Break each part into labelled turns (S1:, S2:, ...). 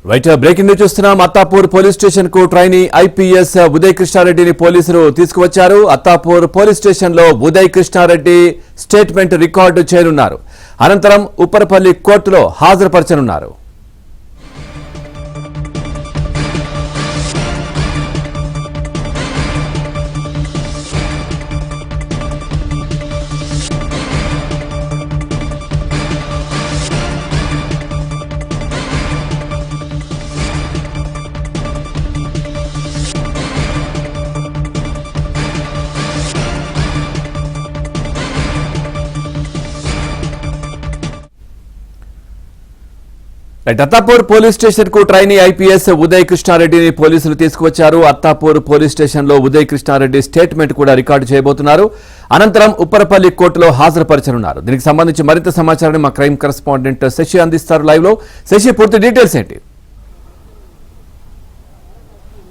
S1: Right breaking news చూస్తున్నాం. Attapur police station కు trainee IPS Uday కృష్ణారెడ్డిని పోలీసులు తీసుకువచ్చారు. అత్తాపూర్ పోలీస్ స్టేషన్ లో ఉదయ్ కృష్ణారెడ్డి స్టేట్మెంట్ రికార్డు చేయనున్నారు. అనంతరం ఉప్పరపల్లి కోర్టులో హాజరుపరచనున్నారు. అత్తాపూర్ పోలీస్ స్టేషన్ కు ట్రైనీ ఐపీఎస్ ఉదయ్ కృష్ణారెడ్డిని పోలీసులు తీసుకువచ్చారు. అత్తాపూర్ పోలీస్ స్టేషన్ లో ఉదయ్ కృష్ణారెడ్డి స్టేట్మెంట్ కూడా రికార్డు చేయబోతున్నారు. అనంతరం ఉప్పరపల్లి కోర్టులో హాజరుపరచనున్నారు. దీనికి సంబంధించి మరింత సమాచారాన్ని మా క్రైమ్ కరెస్పాండెంట్ శశి అందిస్తారు లైవ్ లో. శశి, పూర్తి డీటెయిల్స్ ఏంటి?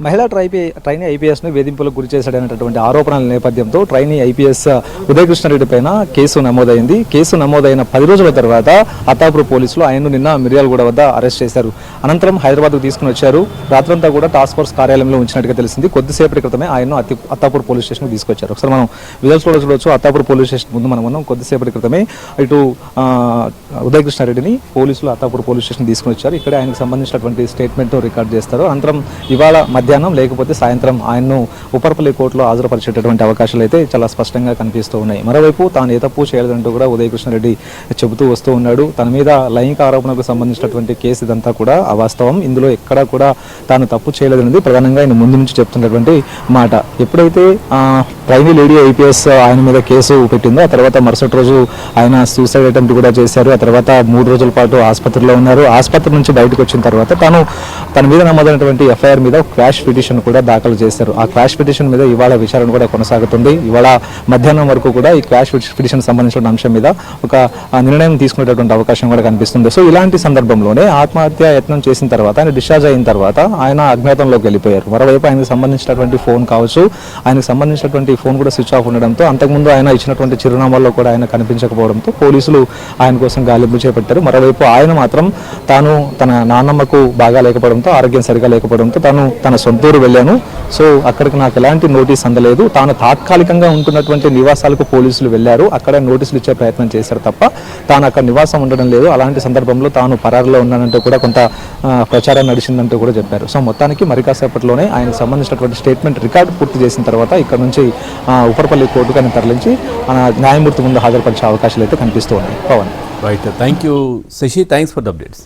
S2: మహిళా ట్రైనీ ఐపీఎస్ను వేధింపులకు గురి చేశాడనేటటువంటి ఆరోపణల నేపథ్యంతో ట్రైనీ ఐపీఎస్ ఉదయ్ కృష్ణారెడ్డి పైన కేసు నమోదైంది. కేసు నమోదైన 10 రోజుల తర్వాత అత్తాపూర్ పోలీసులు ఆయన్ను నిన్న మిర్యాలగూడ వద్ద అరెస్ట్ చేశారు. అనంతరం హైదరాబాద్కు తీసుకుని వచ్చారు. రాత్రంతా కూడా టాస్క్ ఫోర్స్ కార్యాలయంలో ఉంచినట్టుగా తెలిసింది. కొద్దిసేపటి క్రితమే ఆయన్ను అత్తాపూర్ పోలీస్ స్టేషన్కు తీసుకొచ్చారు. ఒకసారి మనం విజువల్స్ కూడా చూడవచ్చు. అత్తాపూర్ పోలీస్ స్టేషన్ ముందు మనం ఉన్నాం. కొద్దిసేపటి క్రితమే ఇటు ఉదయ్ కృష్ణారెడ్డిని పోలీసులు అత్తాపూర్ పోలీస్ స్టేషన్ తీసుకుని వచ్చారు. ఇక్కడ ఆయనకు సంబంధించినటువంటి స్టేట్మెంట్ రికార్డ్ చేస్తారు. అనంతరం ఇవాళ మధ్యాహ్నం లేకపోతే సాయంత్రం ఆయన్ను ఉప్పరపల్లి కోర్టులో హాజరుపరిచేటటువంటి అవకాశాలు అయితే చాలా స్పష్టంగా కనిపిస్తూ ఉన్నాయి. మరోవైపు తాను ఏ తప్పు చేయలేదంటూ కూడా ఉదయ్ కృష్ణారెడ్డి చెబుతూ వస్తూ ఉన్నాడు. తన మీద లైంగిక ఆరోపణలకు సంబంధించినటువంటి కేసు ఇదంతా కూడా అవాస్తవం. ఇందులో ఎక్కడా కూడా తాను తప్పు చేయలేదనేది ప్రధానంగా ఆయన ముందు నుంచి చెప్తున్నటువంటి మాట. ఎప్పుడైతే ట్రైనీ లేడీ ఐపీఎస్ ఆయన మీద కేసు పెట్టిందో ఆ తర్వాత మరుసటి రోజు ఆయన సూసైడ్ అటెంప్ట్ కూడా చేశారు. ఆ తర్వాత 3 రోజుల పాటు ఆసుపత్రిలో ఉన్నారు. ఆసుపత్రి నుంచి బయటకు వచ్చిన తర్వాత తన మీద నమోదైనటువంటి ఎఫ్ఐఆర్ మీద క్వాష్ పిటిషన్ కూడా దాఖలు చేశారు. ఆ క్వాష్ పిటిషన్ మీద ఇవాళ విచారణ కూడా కొనసాగుతుంది. ఇవాళ మధ్యాహ్నం వరకు కూడా ఈ క్వాష్ పిటిషన్ సంబంధించిన అంశం మీద ఒక నిర్ణయం తీసుకునేటటువంటి అవకాశం కూడా కనిపిస్తుంది. సో ఇలాంటి సందర్భంలోనే ఆత్మహత్య యత్నం చేసిన తర్వాత ఆయన డిశ్చార్జ్ అయిన తర్వాత ఆయన అజ్ఞాతంలోకి వెళ్ళిపోయారు. మరోవైపు ఆయనకు సంబంధించినటువంటి ఫోన్ కావచ్చు, ఆయనకు సంబంధించినటువంటి ఫోన్ కూడా స్విచ్ ఆఫ్ ఉండడంతో అంతకుముందు ఆయన ఇచ్చినటువంటి చిరునామాల్లో కూడా ఆయన కనిపించకపోవడంతో పోలీసులు ఆయన కోసం గాలింపు చేపట్టారు. మరోవైపు ఆయన మాత్రం తాను తన నాన్నమ్మకు బాగా లేకపోవడంతో, ఆరోగ్యం సరిగా లేకపోవడంతో తన సొంతూరు వెళ్ళాను. సో అక్కడికి నాకు ఎలాంటి నోటీస్ అందలేదు. తాను తాత్కాలికంగా ఉంటున్నటువంటి నివాసాలకు పోలీసులు వెళ్లారు. అక్కడ నోటీసులు ఇచ్చే ప్రయత్నం చేశారు తప్ప తాను అక్కడ నివాసం ఉండడం లేదు. అలాంటి సందర్భంలో తాను పరారులో ఉన్నానంటూ కూడా కొంత ప్రచారం నడిచిందంటూ కూడా చెప్పారు. సో మొత్తానికి మరి కాసేపట్లోనే ఆయనకు సంబంధించినటువంటి స్టేట్మెంట్ రికార్డు పూర్తి చేసిన తర్వాత ఇక్కడ నుంచి ఉప్పరపల్లి కోర్టుకు ఆయన తరలించి న్యాయమూర్తి ముందు హాజరుపరిచే అవకాశాలు అయితే కనిపిస్తూ ఉన్నాయి. Pawan.
S1: Right, thank you Shashi, thanks for the updates.